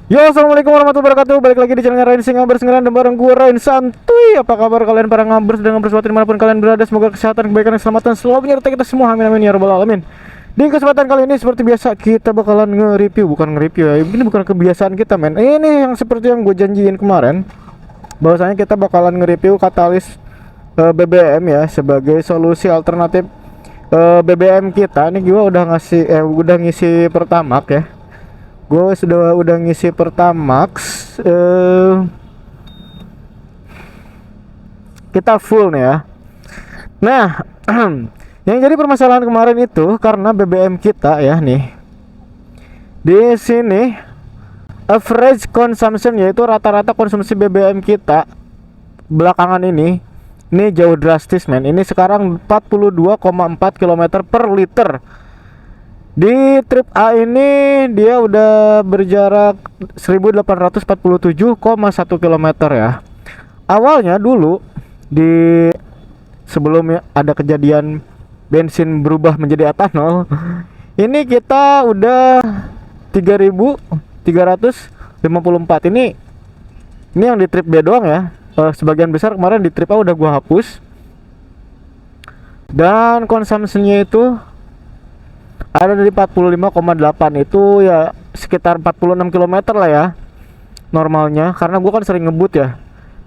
Yo, assalamualaikum warahmatullahi wabarakatuh. Balik lagi di channel Rain Sing Ngabers dan bareng gue Rain Santuy. Apa kabar kalian para ngabers dan ngabers dimanapun kalian berada? Semoga kesehatan, kebaikan, dan keselamatan selalu menyertai kita semua. Amin amin ya rabbal alamin. Di kesempatan kali ini seperti biasa kita bakalan nge-review, bukan nge-review ya. Ini bukan kebiasaan kita, men. Ini yang seperti yang gue janjiin kemarin. Bahwasanya kita bakalan nge-review katalis BBM ya sebagai solusi alternatif BBM kita. Ini gue udah ngisi Pertamax ya. Gue udah ngisi Pertamax, kita full nih ya. Nah, yang jadi permasalahan kemarin itu karena BBM kita ya nih. Di sini average consumption, yaitu rata-rata konsumsi BBM kita belakangan ini jauh drastis, men. Ini sekarang 42,4 km per liter. Di trip A ini dia udah berjarak 1847,1 km ya. Awalnya dulu di sebelumnya ada kejadian bensin berubah menjadi etanol, ini kita udah 3354. Ini yang di trip B doang ya. Sebagian besar kemarin di trip A udah gua hapus. Dan konsumsinya itu ada dari 45,8, itu ya sekitar 46 km lah ya normalnya, karena gua kan sering ngebut ya.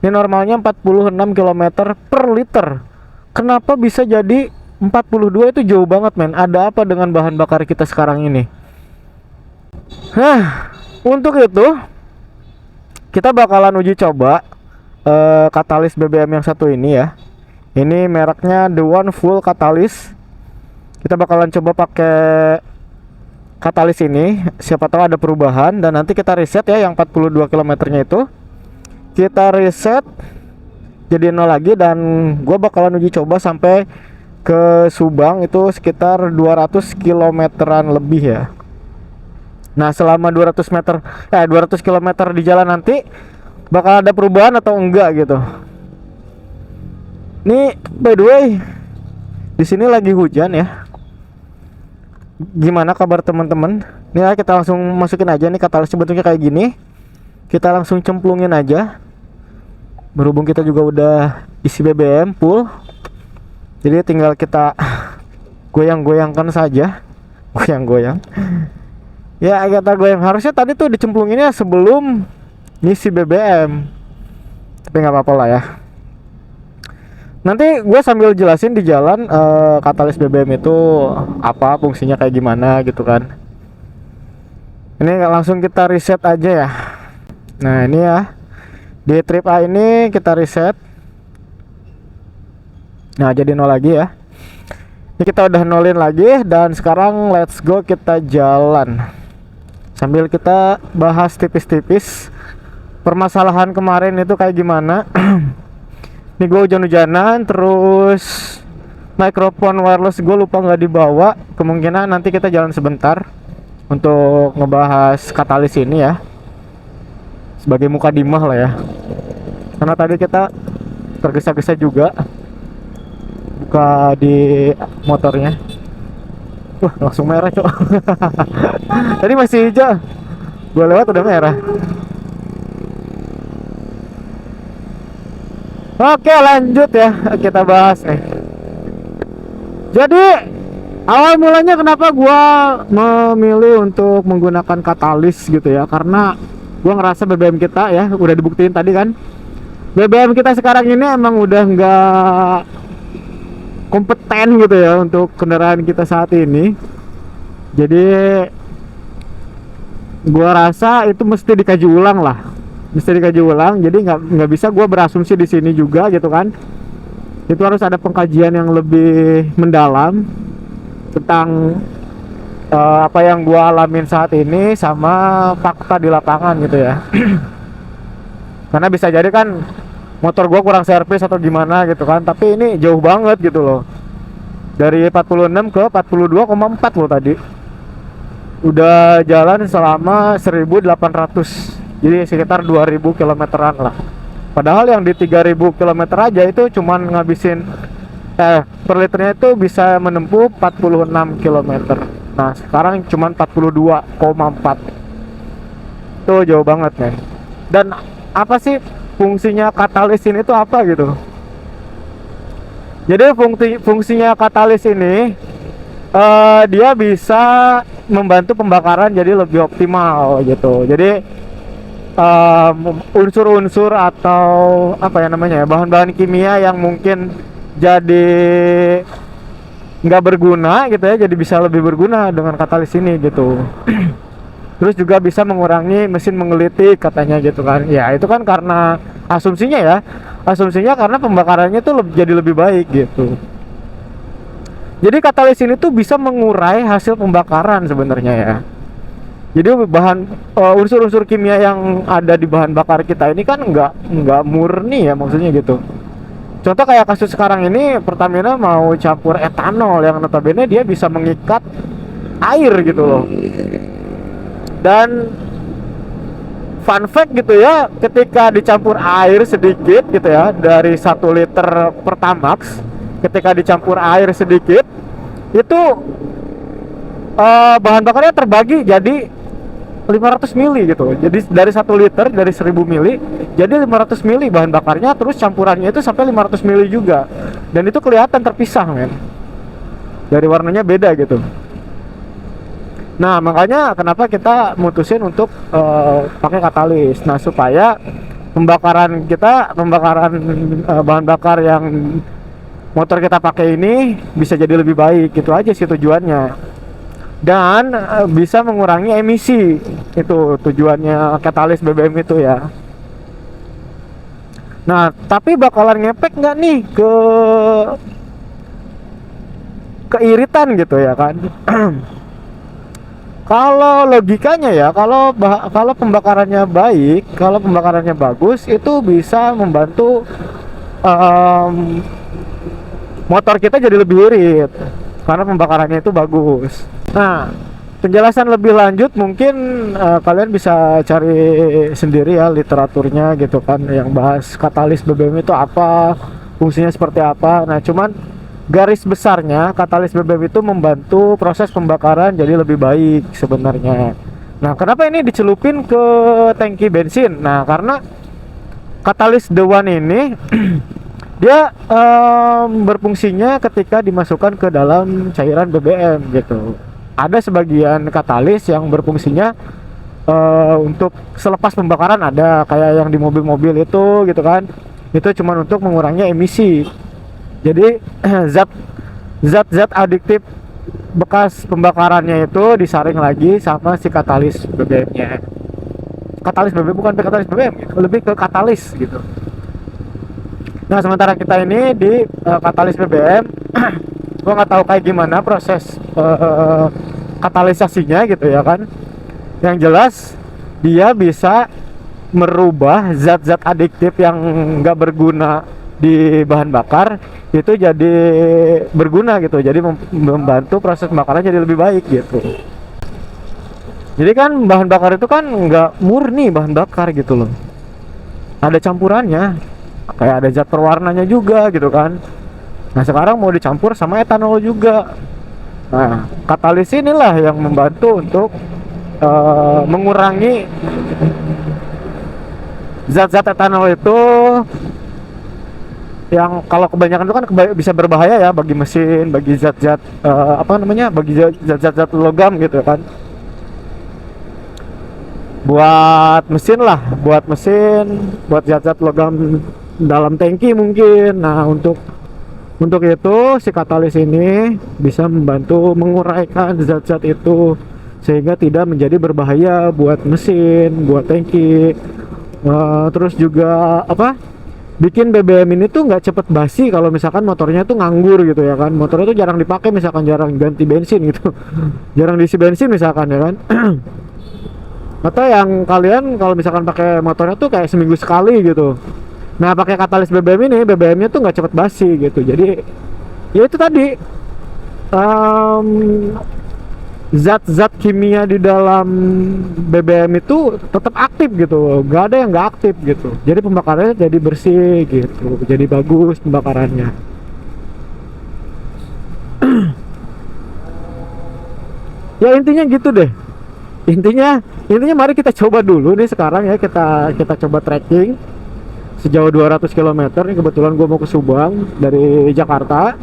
Ini normalnya 46 km per liter. Kenapa bisa jadi 42? Itu jauh banget, men. Ada apa dengan bahan bakar kita sekarang ini? Untuk itu kita bakalan uji coba katalis BBM yang satu ini ya. Ini mereknya The One Full Katalis. Kita bakalan coba pakai katalis ini, siapa tahu ada perubahan. Dan nanti kita reset ya, yang 42 km nya itu kita reset jadi 0 lagi. Dan gue bakalan uji coba sampai ke Subang, itu sekitar 200 kilometeran lebih ya. Nah, selama 200 km di jalan nanti bakal ada perubahan atau enggak gitu. Nih, by the way, di sini lagi hujan ya. Gimana kabar teman-teman? Nih ya, kita langsung masukin aja nih katalis, bentuknya kayak gini. Kita langsung cemplungin aja. Berhubung kita juga udah isi BBM full, jadi tinggal kita goyang-goyangkan saja. Goyang-goyang. Ya, kita goyang. Harusnya tadi tuh dicemplunginnya sebelum ngisi BBM. Tapi nggak apa-apa lah ya. Nanti gue sambil jelasin di jalan katalis BBM itu apa, fungsinya kayak gimana gitu kan. Ini langsung kita reset aja ya. Nah, ini ya, di trip A ini kita reset. Nah, jadi 0 lagi ya. Ini kita udah nolin lagi. Dan sekarang let's go, kita jalan sambil kita bahas tipis-tipis permasalahan kemarin itu kayak gimana. Ini gue hujan-hujanan, terus mikrofon wireless gue lupa nggak dibawa. Kemungkinan nanti kita jalan sebentar untuk ngebahas katalis ini ya, sebagai mukadimah lah ya, karena tadi kita tergesa-gesa juga buka di motornya. Wah, langsung merah cok. Tadi masih hijau, gue lewat udah merah. Oke, lanjut ya, kita bahas nih. Jadi awal mulanya kenapa gua memilih untuk menggunakan katalis gitu ya, karena gua ngerasa BBM kita ya, udah dibuktiin tadi kan, BBM kita sekarang ini emang udah nggak kompeten gitu ya untuk kendaraan kita saat ini. Jadi gua rasa itu mesti dikaji ulang lah, jadi nggak bisa gue berasumsi di sini juga gitu kan. Itu harus ada pengkajian yang lebih mendalam tentang apa yang gue alamin saat ini sama fakta di lapangan gitu ya. Karena bisa jadi kan motor gue kurang servis atau gimana gitu kan, tapi ini jauh banget gitu loh, dari 46 ke 42,4 loh tadi. Udah jalan selama 1800, jadi sekitar 2000 kilometeran lah. Padahal yang di 3000 kilometer aja itu cuman ngabisin per liternya itu bisa menempuh 46 kilometer. Nah, sekarang cuman 42,4. Tuh jauh banget men. Dan apa sih fungsinya katalis ini tuh apa gitu? Jadi fungsinya katalis ini dia bisa membantu pembakaran jadi lebih optimal gitu. Jadi unsur-unsur atau apa ya namanya ya, bahan-bahan kimia yang mungkin jadi nggak berguna gitu ya, jadi bisa lebih berguna dengan katalis ini gitu. Terus juga bisa mengurangi mesin menggelitik katanya gitu kan. Ya itu kan karena asumsinya ya, asumsinya karena pembakarannya tuh jadi lebih baik gitu. Jadi katalis ini tuh bisa mengurai hasil pembakaran sebenarnya ya. Jadi unsur-unsur kimia yang ada di bahan bakar kita ini kan nggak murni ya, maksudnya gitu. Contoh kayak kasus sekarang ini, Pertamina mau campur etanol yang notabene dia bisa mengikat air gitu loh. Dan fun fact gitu ya, ketika dicampur air sedikit gitu ya, dari 1 liter Pertamax, ketika dicampur air sedikit itu bahan bakarnya terbagi jadi 500 mili gitu. Jadi dari 1 liter, dari 1000 mili jadi 500 mili bahan bakarnya, terus campurannya itu sampai 500 mili juga. Dan itu kelihatan terpisah men. Dari warnanya beda gitu. Nah, makanya kenapa kita mutusin untuk pakai katalis. Nah, supaya pembakaran bahan bakar yang motor kita pakai ini bisa jadi lebih baik. Gitu aja sih tujuannya. Dan bisa mengurangi emisi. Itu tujuannya katalis BBM itu ya. Nah, tapi bakalan ngepek nggak nih ke iritan gitu ya kan? Kalau logikanya ya, kalau pembakarannya baik, kalau pembakarannya bagus, itu bisa membantu motor kita jadi lebih irit karena pembakarannya itu bagus. Nah, penjelasan lebih lanjut mungkin kalian bisa cari sendiri ya literaturnya gitu kan, yang bahas katalis BBM itu apa, fungsinya seperti apa. Nah, cuman garis besarnya katalis BBM itu membantu proses pembakaran jadi lebih baik sebenarnya. Nah, kenapa ini dicelupin ke tangki bensin? Nah, karena katalis The One ini dia berfungsinya ketika dimasukkan ke dalam cairan BBM gitu. Ada sebagian katalis yang berfungsinya untuk selepas pembakaran, ada kayak yang di mobil-mobil itu gitu kan. Itu cuma untuk mengurangi emisi. Jadi zat-zat adiktif bekas pembakarannya itu disaring lagi sama si katalis BBM-nya. Katalis BBM bukan katalis BBM, gitu. Lebih ke katalis gitu. Nah, sementara kita ini di katalis BBM, gua nggak tahu kayak gimana proses katalisasinya gitu ya kan. Yang jelas dia bisa merubah zat-zat adiktif yang nggak berguna di bahan bakar itu jadi berguna gitu, jadi membantu proses pembakaran jadi lebih baik gitu. Jadi kan bahan bakar itu kan nggak murni bahan bakar gitu loh, ada campurannya, kayak ada zat perwarnanya juga gitu kan. Nah, sekarang mau dicampur sama etanol juga. Nah, katalis inilah yang membantu untuk mengurangi zat-zat etanol itu, yang kalau kebanyakan itu kan bisa berbahaya ya bagi mesin, bagi zat-zat bagi zat-zat logam gitu kan. Buat mesin lah, buat zat-zat logam dalam tangki mungkin. Nah, untuk itu si katalis ini bisa membantu menguraikan zat-zat itu sehingga tidak menjadi berbahaya buat mesin, buat tangki. Terus juga bikin BBM ini tuh nggak cepet basi kalau misalkan motornya tuh nganggur gitu ya kan. Motornya tuh jarang dipakai, misalkan jarang ganti bensin gitu, jarang diisi bensin misalkan ya kan. Atau yang kalian kalau misalkan pakai motornya tuh kayak seminggu sekali gitu. Nah, pakai katalis BBM ini, BBM-nya tuh nggak cepet basi gitu. Jadi ya itu tadi, zat-zat kimia di dalam BBM itu tetap aktif gitu, nggak ada yang nggak aktif gitu. Jadi pembakarannya jadi bersih gitu, jadi bagus pembakarannya. Ya intinya gitu deh. Intinya mari kita coba dulu nih sekarang ya, kita coba trekking sejauh 200 km nih. Kebetulan gue mau ke Subang dari Jakarta.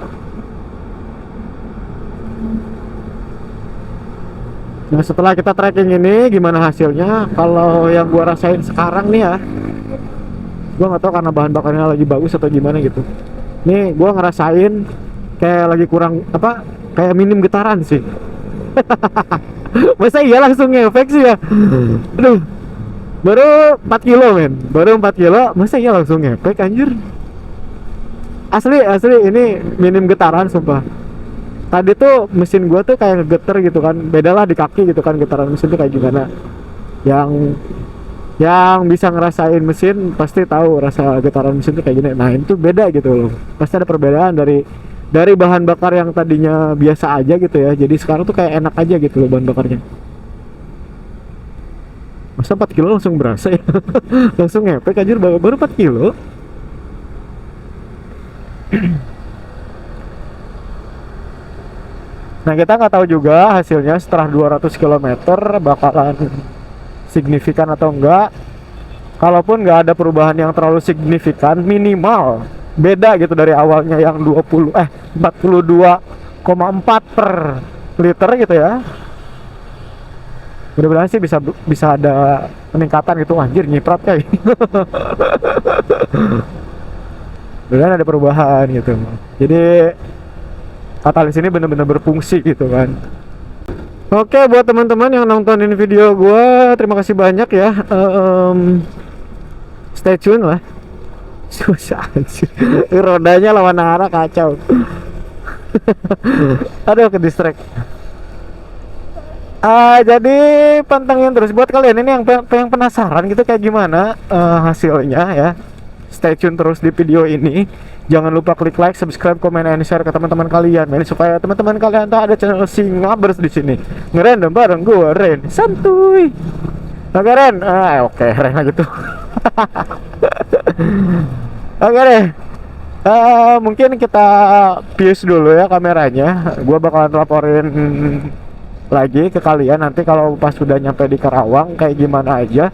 Nah, setelah kita trekking ini gimana hasilnya? Kalau yang gue rasain sekarang nih ya, gue nggak tahu karena bahan bakarnya lagi bagus atau gimana gitu. Nih gue ngerasain kayak lagi kurang apa, kayak minim getaran sih. Masa iya langsung ngefek sih ya? Aduh, baru 4 kilo men, baru 4 kilo, masa iya langsung ngefek anjir. Asli ini minim getaran sumpah. Tadi tuh mesin gua tuh kayak ngegeter gitu kan, beda lah di kaki gitu kan, getaran mesin tuh kayak gimana. Yang bisa ngerasain mesin pasti tahu rasa getaran mesin tuh kayak gini. Nah itu beda gitu loh, pasti ada perbedaan dari bahan bakar yang tadinya biasa aja gitu ya, jadi sekarang tuh kayak enak aja gitu loh bahan bakarnya. Masa 4 kilo langsung berasa ya? Langsung ngepek anjir, baru 4 kilo. Nah kita nggak tahu juga hasilnya setelah 200 km bakalan signifikan atau enggak. Kalaupun nggak ada perubahan yang terlalu signifikan, minimal beda gitu dari awalnya yang 42,4 per liter gitu ya. Mudah-mudahan sih bisa ada peningkatan gitu. Anjir nyiprat kayak. Mudah-mudahan ada perubahan gitu. Jadi katalis ini benar-benar berfungsi gitu kan. Oke, buat teman-teman yang nontonin video gue, terima kasih banyak ya. Stay tune lah. Susah sih. Rodanya lawan arah kacau. Aduh, ke distract. Jadi pantengin terus buat kalian ini yang penasaran gitu kayak gimana hasilnya ya. Stay tune terus di video ini. Jangan lupa klik like, subscribe, komen, and share ke teman-teman kalian, men, supaya teman-teman kalian tuh ada channel Singabers di sini. Ngerandom bareng gue, Ren. Santuy. Oke, Ren. Oke, Ren gitu. Oke deh. Mungkin kita pause dulu ya kameranya. Gue bakalan laporin lagi ke kalian nanti kalau pas sudah nyampe di Karawang kayak gimana aja.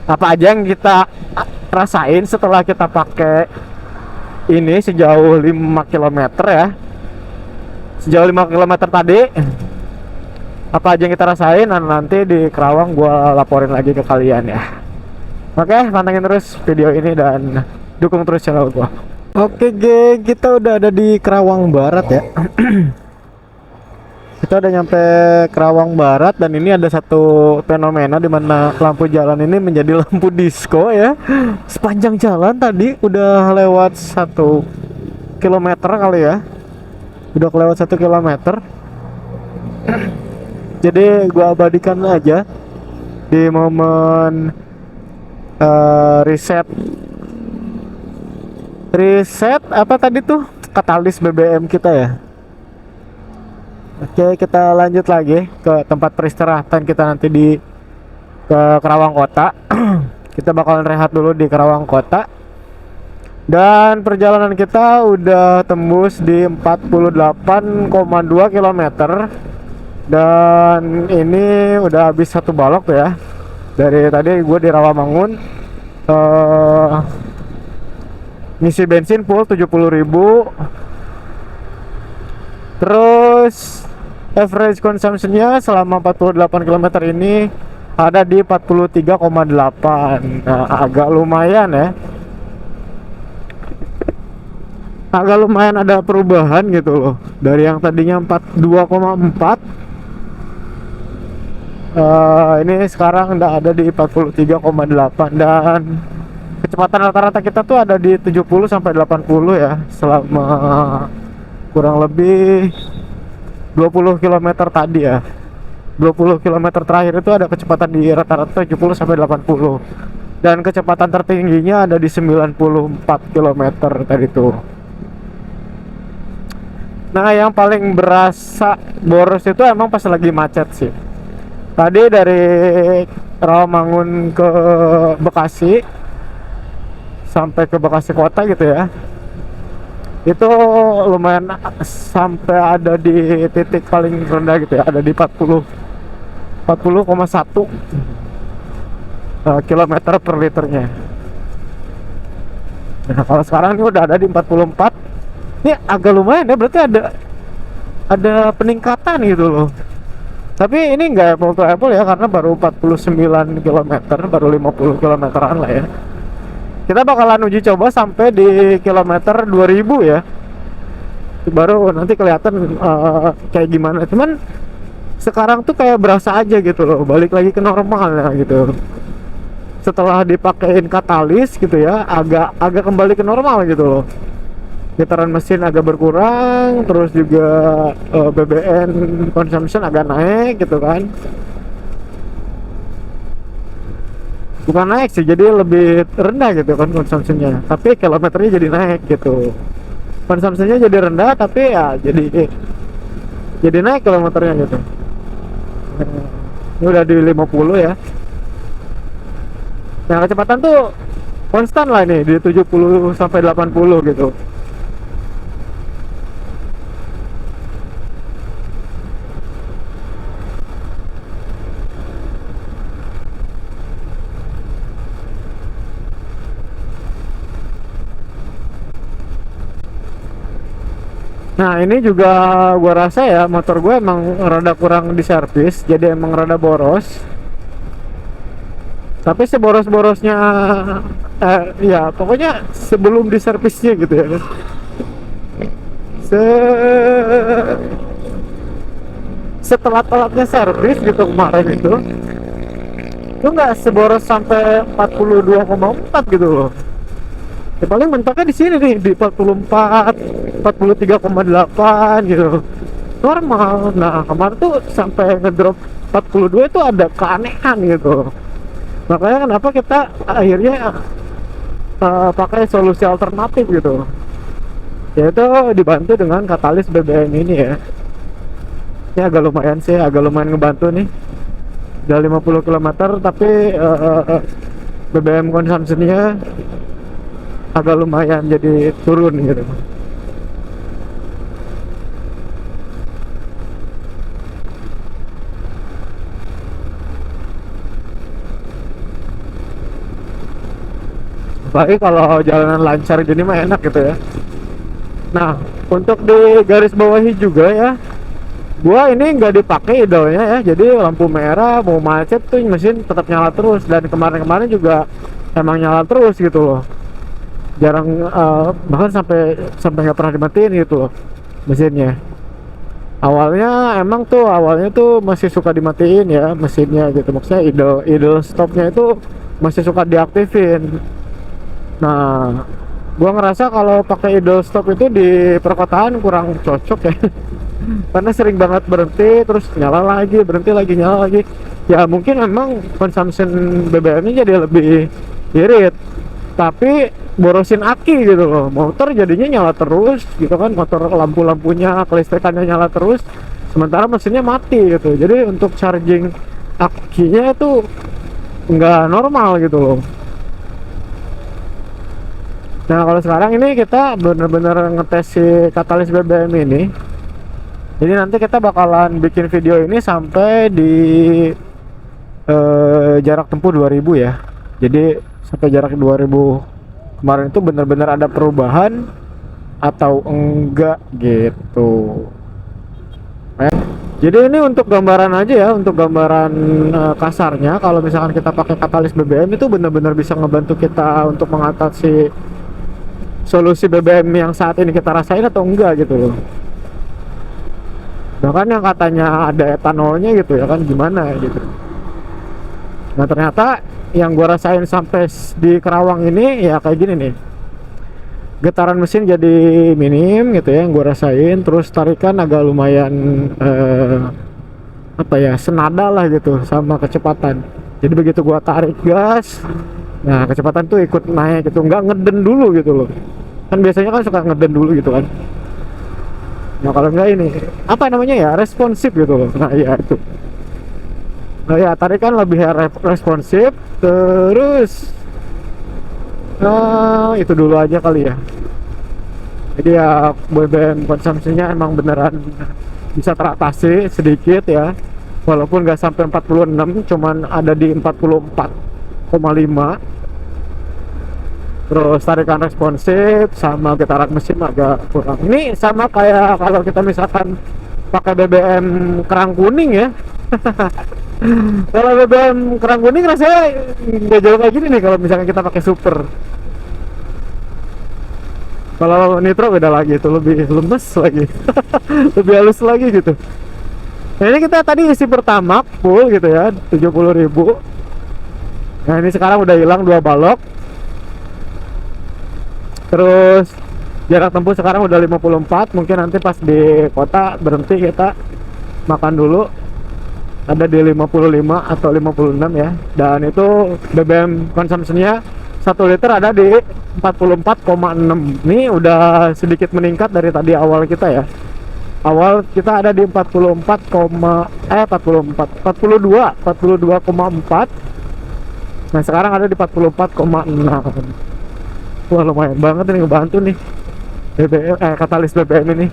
Apa aja yang kita rasain setelah kita pakai ini sejauh 5 km ya. Sejauh 5 km tadi. Apa aja yang kita rasain, nanti di Karawang gue laporin lagi ke kalian ya. Oke, pantengin terus video ini dan dukung terus channel gue. Oke geng, kita udah ada di Karawang Barat ya. Kita udah nyampe Karawang Barat dan ini ada satu fenomena di mana lampu jalan ini menjadi lampu disco ya. Sepanjang jalan tadi udah lewat 1 kilometer kali ya. Udah kelewat 1 kilometer. Jadi gua abadikan aja di momen reset apa tadi tuh, katalis BBM kita ya. Oke, kita lanjut lagi ke tempat peristirahatan kita nanti ke Karawang Kota. Kita bakalan rehat dulu di Karawang Kota. Dan perjalanan kita udah tembus di 48,2 km. Dan ini udah habis 1 balok tuh ya. Dari tadi gue di Rawamangun ngisi bensin full 70.000. Terus average consumption-nya selama 48 km ini ada di 43,8. Nah, agak lumayan ya. Agak lumayan ada perubahan gitu loh. Dari yang tadinya 42,4 ini sekarang udah ada di 43,8 dan kecepatan rata-rata kita tuh ada di 70 sampai 80 ya selama kurang lebih 20 km tadi ya. 20 km terakhir itu ada kecepatan di rata-rata 70 sampai 80 dan kecepatan tertingginya ada di 94 km tadi tuh. Nah, yang paling berasa boros itu emang pas lagi macet sih. Tadi dari Rawamangun ke Bekasi sampai ke Bekasi kota gitu ya, itu lumayan sampai ada di titik paling rendah gitu ya, ada di 40 40,1 kilometer per liternya. Nah kalau sekarang ini udah ada di 44. Ini agak lumayan ya, berarti ada peningkatan gitu loh. Tapi ini nggak apple to apple ya, karena baru 49 kilometer, baru 50 kilometeran lah ya. Kita bakalan uji coba sampai di kilometer 2000 ya, baru nanti kelihatan kayak gimana. Cuman sekarang tuh kayak berasa aja gitu loh, balik lagi ke normal ya gitu. Setelah dipakein katalis gitu ya, agak kembali ke normal gitu loh. Getaran mesin agak berkurang, terus juga BBM consumption agak naik gitu kan. Bukan naik sih, jadi lebih rendah gitu kan konsumsinya, tapi kilometernya jadi naik gitu. Konsumsinya jadi rendah tapi ya jadi naik kilometernya gitu. Ini udah di 50 ya. Nah kecepatan tuh konstan lah nih di 70 sampai 80 gitu. Nah ini juga gua rasa ya, motor gue emang rada kurang diservis, jadi emang rada boros. Tapi seboros-borosnya ya pokoknya sebelum diservisnya gitu ya. Se Setelah-telatnya servis gitu kemarin itu nggak seboros sampai 42,4 gitu loh. Ya paling mentoknya di sini nih di 44, 43,8 gitu. Normal. Nah, kemarin tuh sampai ngedrop 42 itu ada keanehan gitu. Makanya kenapa kita akhirnya pakai solusi alternatif gitu. Yaitu dibantu dengan katalis BBM ini ya. Ini agak lumayan sih, agak lumayan ngebantu nih. Udah 50 km tapi BBM konsumsinya agak lumayan jadi turun gitu. Apalagi kalau jalanan lancar gini mah enak gitu ya. Nah untuk di garis bawahi juga ya, gua ini nggak dipakai idolnya ya, jadi lampu merah mau macet tuh mesin tetap nyala terus, dan kemarin-kemarin juga emang nyala terus gitu loh. Jarang bahkan sampai nggak pernah dimatiin gitu loh mesinnya. Awalnya tuh masih suka dimatiin ya mesinnya gitu, maksudnya idle stopnya itu masih suka diaktifin. Nah gua ngerasa kalau pakai idle stop itu di perkotaan kurang cocok ya. Karena sering banget berhenti terus nyala lagi, berhenti lagi, nyala lagi. Ya mungkin memang consumption BBM-nya jadi lebih irit, tapi borosin aki gitu loh. Motor jadinya nyala terus gitu kan, motor lampu-lampunya kelistrikannya nyala terus, sementara mesinnya mati gitu. Jadi untuk charging akinya itu nggak normal gitu loh. Nah kalau sekarang ini kita bener-bener ngetes si katalis BBM ini. Jadi nanti kita bakalan bikin video ini sampai di jarak tempuh 2000 ya. Jadi sampai jarak 2000 kemarin itu bener-bener ada perubahan atau enggak gitu. Jadi ini untuk gambaran aja ya, untuk gambaran kasarnya. Kalau misalkan kita pakai katalis BBM itu bener-bener bisa ngebantu kita untuk mengatasi solusi BBM yang saat ini kita rasain atau enggak gitu loh. Bahkan yang katanya ada etanolnya gitu ya kan, gimana gitu. Nah ternyata yang gua rasain sampai di Kerawang ini ya kayak gini nih. Getaran mesin jadi minim gitu ya yang gua rasain, terus tarikan agak lumayan apa ya, senada lah gitu sama kecepatan. Jadi begitu gua tarik gas, nah kecepatan tuh ikut naik gitu, nggak ngeden dulu gitu loh. Kan biasanya kan suka ngeden dulu gitu kan. Nah kalau enggak ini apa namanya ya, responsif gitu loh. Nah iya itu. Nah ya tarikan lebih responsif. Terus itu dulu aja kali ya. Jadi ya BBM konsumsinya emang beneran bisa teratasi sedikit ya. walaupun nggak sampai 46, cuman ada di 44,5. Terus tarikan responsif sama getaran mesin agak kurang. Ini sama kayak kalau kita misalkan pakai BBM kerang kuning ya. Kalau BBM kerang kuning rasanya nggak jauh kayak gini nih kalau misalkan kita pakai super. Kalau nitro beda lagi, itu lebih lemes lagi. Lebih halus lagi gitu. Nah, ini kita tadi isi pertama full gitu ya, 70.000. Nah, ini sekarang udah hilang 2 balok. Terus jarak tempuh sekarang udah 54. Mungkin nanti pas di kota berhenti kita makan dulu, ada di 55 atau 56 ya. Dan itu BBM konsumsinya 1 liter ada di 44,6. Ini udah sedikit meningkat dari tadi awal kita ya. Awal kita ada di 42,4. Nah sekarang ada di 44,6. Wah lumayan banget ini, ngebantu nih katalis BBM ini.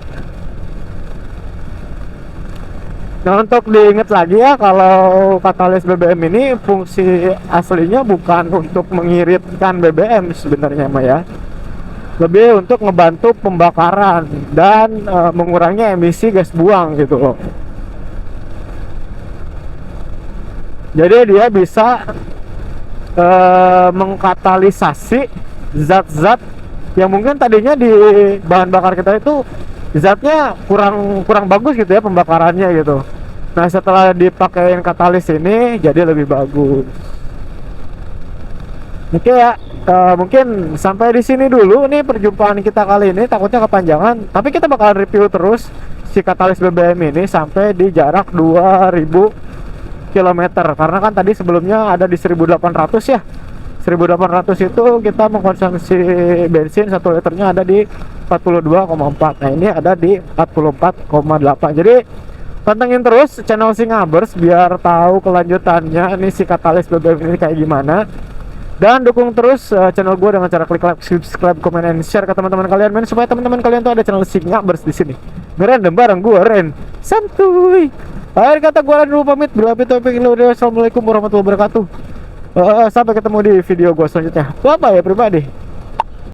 Nah untuk diingat lagi ya, kalau katalis BBM ini fungsi aslinya bukan untuk mengiritkan BBM sebenarnya mah ya, lebih untuk ngebantu pembakaran dan mengurangi emisi gas buang gitu loh. Jadi dia bisa mengkatalisasi zat-zat yang mungkin tadinya di bahan bakar kita itu zatnya kurang bagus gitu ya pembakarannya gitu. Nah setelah dipakein katalis ini jadi lebih bagus. Oke ya, mungkin sampai di sini dulu nih perjumpaan kita kali ini, takutnya kepanjangan. Tapi kita bakalan review terus si katalis BBM ini sampai di jarak 2000 km, karena kan tadi sebelumnya ada di 1800 ya. 1800 itu kita mengkonsumsi bensin 1 liternya ada di 42,4. Nah ini ada di 44,8. Jadi pantengin terus channel Singabers biar tahu kelanjutannya ini si katalis BBM ini kayak gimana. Dan dukung terus channel gue dengan cara klik like, subscribe, comment, and share ke teman-teman kalian, men, supaya teman-teman kalian tuh ada channel Singabers di sini. Ngerendam bareng gue, Ren. Santuy. Akhir kata gue Ren dulu pamit. Bila topik ini, assalamualaikum warahmatullahi wabarakatuh. Sampai ketemu di video gue selanjutnya. Bye bye ya pribadi.